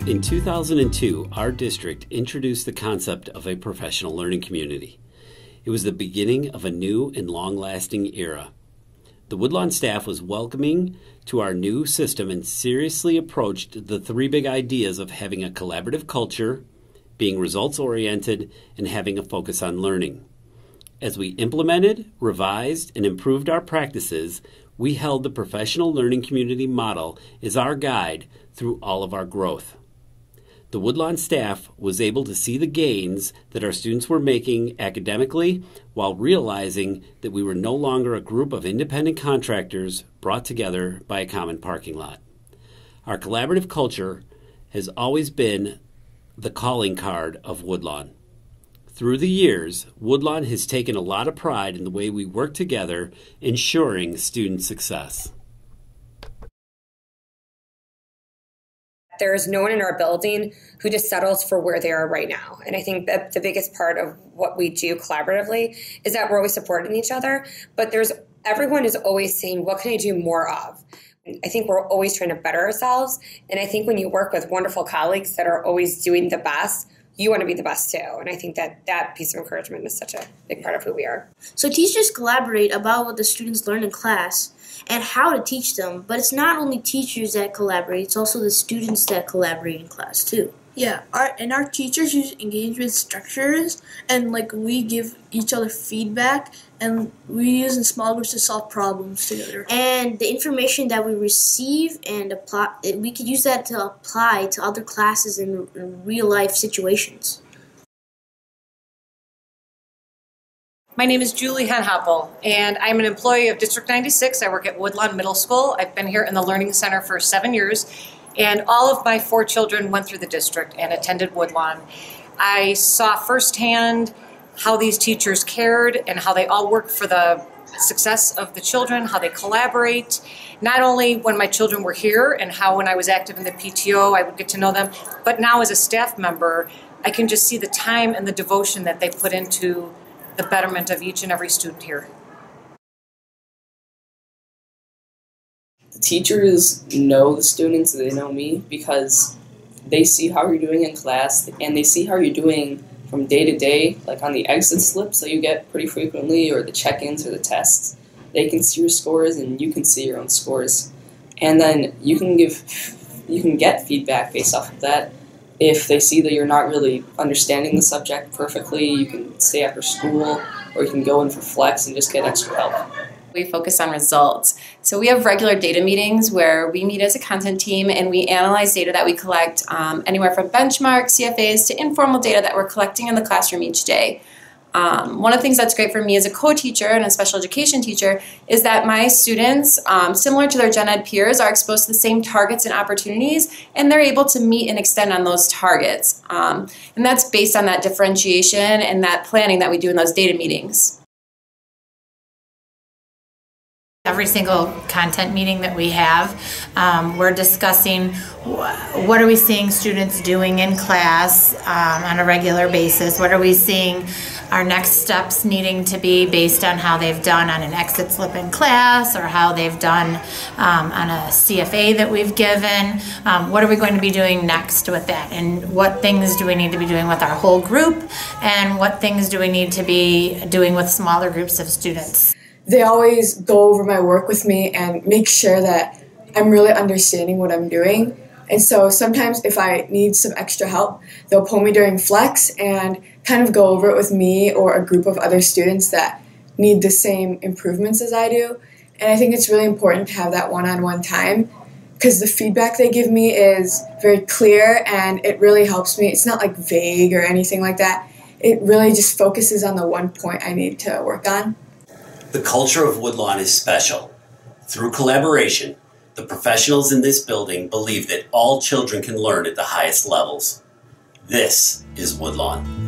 In 2002, our district introduced the concept of a professional learning community. It was the beginning of a new and long-lasting era. The Woodlawn staff was welcoming to our new system and seriously approached the three big ideas of having a collaborative culture, being results-oriented, and having a focus on learning. As we implemented, revised, and improved our practices, we held the professional learning community model as our guide through all of our growth. The Woodlawn staff was able to see the gains that our students were making academically while realizing that we were no longer a group of independent contractors brought together by a common parking lot. Our collaborative culture has always been the calling card of Woodlawn. Through the years, Woodlawn has taken a lot of pride in the way we work together, ensuring student success. There is no one in our building who just settles for where they are right now. And I think that the biggest part of what we do collaboratively is that we're always supporting each other, but everyone is always saying, what can I do more of? I think we're always trying to better ourselves. And I think when you work with wonderful colleagues that are always doing the best, you want to be the best too. And I think that piece of encouragement is such a big part of who we are. So teachers collaborate about what the students learn in class and how to teach them, but it's not only teachers that collaborate, it's also the students that collaborate in class too. Yeah, our teachers use engagement structures, and we give each other feedback, and we use in small groups to solve problems together. And the information that we receive and apply, we could use that to apply to other classes in real life situations. My name is Julie Henhoppel, and I'm an employee of District 96. I work at Woodlawn Middle School. I've been here in the Learning Center for 7 years, and all of my 4 children went through the district and attended Woodlawn. I saw firsthand how these teachers cared and how they all work for the success of the children, how they collaborate, not only when my children were here and how when I was active in the PTO I would get to know them, but now as a staff member, I can just see the time and the devotion that they put into the betterment of each and every student here. The teachers know the students, they know me, because they see how you're doing in class and they see how you're doing from day to day, like on the exit slips that you get pretty frequently, or the check-ins or the tests. They can see your scores and you can see your own scores. And then you can get feedback based off of that. If they see that you're not really understanding the subject perfectly, you can stay after school, or you can go in for flex and just get extra help. We focus on results. So we have regular data meetings where we meet as a content team and we analyze data that we collect, anywhere from benchmarks, CFAs, to informal data that we're collecting in the classroom each day. One of the things that's great for me as a co-teacher and a special education teacher is that my students, similar to their gen ed peers, are exposed to the same targets and opportunities, and they're able to meet and extend on those targets. And that's based on that differentiation and that planning that we do in those data meetings. Every single content meeting that we have, we're discussing what are we seeing students doing in class on a regular basis, what are we seeing our next steps needing to be based on how they've done on an exit slip in class or how they've done on a CFA that we've given. What are we going to be doing next with that, and what things do we need to be doing with our whole group, and what things do we need to be doing with smaller groups of students. They always go over my work with me and make sure that I'm really understanding what I'm doing. And so sometimes if I need some extra help, they'll pull me during flex and kind of go over it with me or a group of other students that need the same improvements as I do. And I think it's really important to have that one-on-one time, because the feedback they give me is very clear and it really helps me. It's not like vague or anything like that. It really just focuses on the one point I need to work on. The culture of Woodlawn is special. Through collaboration, the professionals in this building believe that all children can learn at the highest levels. This is Woodlawn.